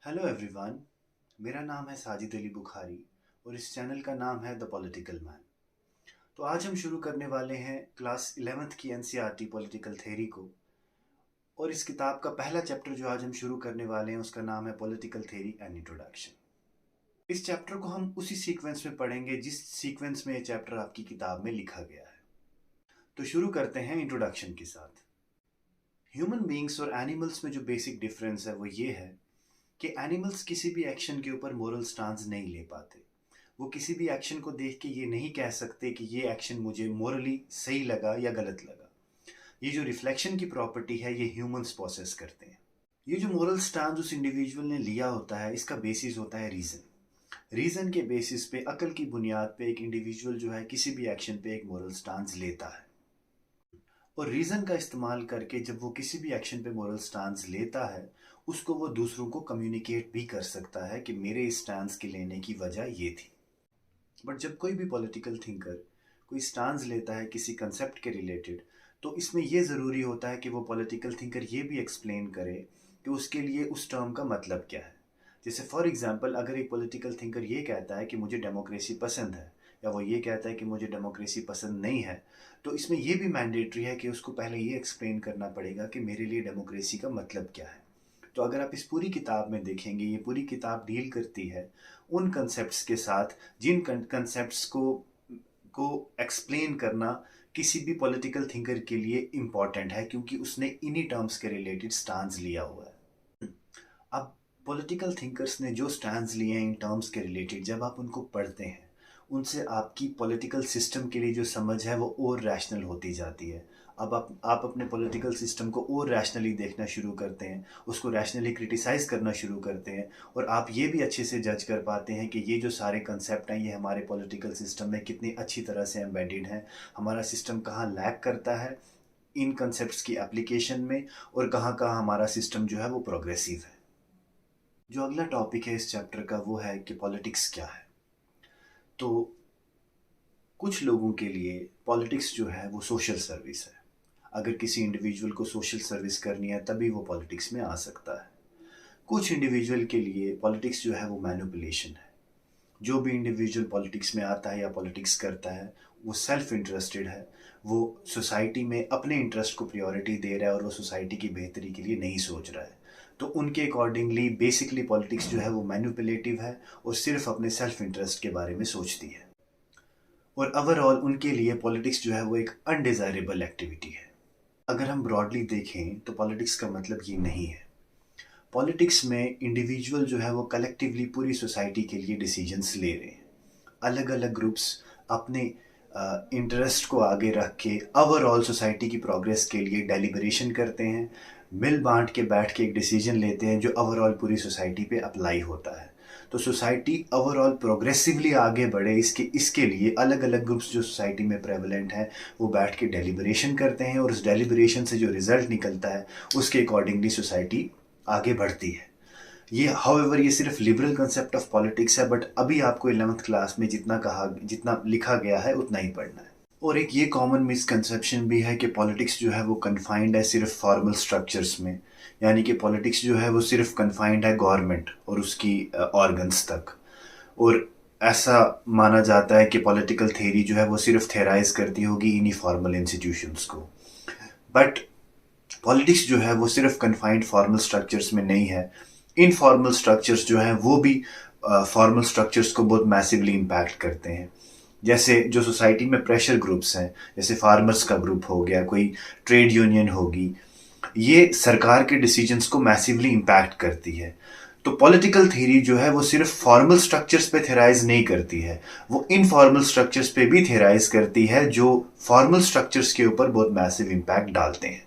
Hello everyone. मेरा नाम है साजिद अली बुखारी और इस चैनल का नाम है द पॉलिटिकल मैन। तो आज हम शुरू करने वाले हैं क्लास 11th की एनसीईआरटी पॉलिटिकल थ्योरी को। और इस किताब का पहला चैप्टर जो आज हम शुरू करने वाले हैं उसका नाम है पॉलिटिकल थ्योरी एंड इंट्रोडक्शन। इस चैप्टर को हम उसी सीक्वेंस में पढ़ेंगे जिस सीक्वेंस में ये चैप्टर आपकी किताब में लिखा गया है। तो शुरू करते हैं इंट्रोडक्शन के साथ। ह्यूमन बींग्स और एनिमल्स में जो बेसिक डिफरेंस है वो ये है कि एनिमल्स किसी भी एक्शन के ऊपर मोरल स्टांस नहीं ले पाते। वो किसी भी एक्शन को देख के ये नहीं कह सकते कि ये एक्शन मुझे मोरली सही लगा या गलत लगा। ये जो रिफ्लेक्शन की प्रॉपर्टी है ये ह्यूमंस प्रोसेस करते हैं। ये जो मोरल स्टांस उस इंडिविजुअल ने लिया होता है इसका बेसिस होता है रीजन के बेसिस पे, अकल की बुनियाद पे एक इंडिविजुअल जो है किसी भी एक्शन पे एक मोरल स्टांस लेता है। और रीजन का इस्तेमाल करके जब वो किसी भी एक्शन पे मोरल स्टांस लेता है उसको वो दूसरों को कम्युनिकेट भी कर सकता है कि मेरे इस स्टांस के लेने की वजह ये थी। बट जब कोई भी पॉलिटिकल थिंकर कोई स्टांस लेता है किसी कंसेप्ट के रिलेटेड तो इसमें यह ज़रूरी होता है कि वो पॉलिटिकल थिंकर ये भी एक्सप्लेन करे कि उसके लिए उस टर्म का मतलब क्या है। जैसे फॉर एग्जांपल, अगर एक पॉलिटिकल थिंकर ये कहता है कि मुझे डेमोक्रेसी पसंद है या वो ये कहता है कि मुझे डेमोक्रेसी पसंद नहीं है, तो इसमें यह भी मैंडेटरी है कि उसको पहले ये एक्सप्लेन करना पड़ेगा कि मेरे लिए डेमोक्रेसी का मतलब क्या है। तो अगर आप इस पूरी किताब में देखेंगे, ये पूरी किताब डील करती है उन कंसेप्ट्स के साथ जिन कंसेप्ट्स को एक्सप्लेन करना किसी भी पॉलिटिकल थिंकर के लिए इम्पॉर्टेंट है, क्योंकि उसने इन्हीं टर्म्स के रिलेटेड स्टांस लिया हुआ है। अब पॉलिटिकल थिंकर्स ने जो स्टैंड्स लिए हैं इन टर्म्स के रिलेटेड, जब आप उनको पढ़ते हैं उनसे आपकी पॉलिटिकल सिस्टम के लिए जो समझ है वो और रैशनल होती जाती है। अब आप अपने पॉलिटिकल सिस्टम को और रैशनली देखना शुरू करते हैं, उसको रैशनली क्रिटिसाइज करना शुरू करते हैं, और आप ये भी अच्छे से जज कर पाते हैं कि ये जो सारे कंसेप्ट हैं ये हमारे पॉलिटिकल सिस्टम में कितनी अच्छी तरह से एम्बेडेड हैं, हमारा सिस्टम कहाँ लैक करता है इन कंसेप्ट्स की एप्लीकेशन में, और कहाँ कहाँ हमारा सिस्टम जो है वो प्रोग्रेसिव है। जो अगला टॉपिक है इस चैप्टर का वो है कि पॉलिटिक्स क्या है। तो कुछ लोगों के लिए पॉलिटिक्स जो है वो सोशल सर्विस है। अगर किसी इंडिविजुअल को सोशल सर्विस करनी है तभी वो पॉलिटिक्स में आ सकता है। कुछ इंडिविजुअल के लिए पॉलिटिक्स जो है वो मैनिपुलेशन है। जो भी इंडिविजुअल पॉलिटिक्स में आता है या पॉलिटिक्स करता है वो सेल्फ इंटरेस्टेड है, वो सोसाइटी में अपने इंटरेस्ट को प्रायोरिटी दे रहा है और वो सोसाइटी की बेहतरी के लिए नहीं सोच रहा है। तो उनके अकॉर्डिंगली बेसिकली पॉलिटिक्स जो है वो मैनिपुलेटिव है और सिर्फ अपने सेल्फ इंटरेस्ट के बारे में सोचती है। और ओवरऑल उनके लिए पॉलिटिक्स जो है वो एक अनडिज़ायरेबल एक्टिविटी है। अगर हम ब्रॉडली देखें तो पॉलिटिक्स का मतलब ये नहीं है। पॉलिटिक्स में इंडिविजुअल जो है वो कलेक्टिवली पूरी सोसाइटी के लिए डिसीजंस ले रहे हैं। अलग अलग ग्रुप्स अपने इंटरेस्ट को आगे रख के ओवरऑल सोसाइटी की प्रोग्रेस के लिए डेलिब्रेशन करते हैं, मिल बांट के बैठ के एक डिसीजन लेते हैं जो ओवरऑल पूरी सोसाइटी पे अप्लाई होता है। तो सोसाइटी ओवरऑल प्रोग्रेसिवली आगे बढ़े इसके लिए अलग अलग ग्रुप्स जो सोसाइटी में प्रेवलेंट हैं वो बैठ के डेलिब्रेशन करते हैं, और उस डेलिब्रेशन से जो रिजल्ट निकलता है उसके अकॉर्डिंगली सोसाइटी आगे बढ़ती है। ये सिर्फ लिबरल कंसेप्ट ऑफ पॉलिटिक्स है, बट अभी आपको 11th क्लास में जितना लिखा गया है उतना ही पढ़ना है। और एक ये कॉमन मिसकंसेप्शन भी है कि पॉलिटिक्स जो है वो कन्फाइंड है सिर्फ फॉर्मल स्ट्रक्चर्स में, यानी कि पॉलिटिक्स जो है वो सिर्फ कन्फाइंड है गवर्नमेंट और उसकी ऑर्गन्स तक। और ऐसा माना जाता है कि पॉलिटिकल थ्योरी जो है वो सिर्फ थेराइज करती होगी इन्हीं फॉर्मल इंस्टीट्यूशंस को। बट पॉलिटिक्स जो है वो सिर्फ कन्फाइंड फॉर्मल स्ट्रक्चर्स में नहीं है। इनफॉर्मल स्ट्रक्चर्स जो हैं वो भी फॉर्मल स्ट्रक्चर्स को बहुत मैसिवली इम्पैक्ट करते हैं। जैसे जो सोसाइटी में प्रेशर ग्रुप्स हैं, जैसे फार्मर्स का ग्रुप हो गया, कोई ट्रेड यूनियन होगी, ये सरकार के डिसीजंस को मैसिवली इम्पैक्ट करती है। तो पॉलिटिकल थ्योरी जो है वो सिर्फ फॉर्मल स्ट्रक्चर्स पे थेराइज नहीं करती है, वो इनफॉर्मल स्ट्रक्चर्स पे भी थेराइज करती है जो फॉर्मल स्ट्रक्चर्स के ऊपर बहुत मैसिव इम्पैक्ट डालते हैं।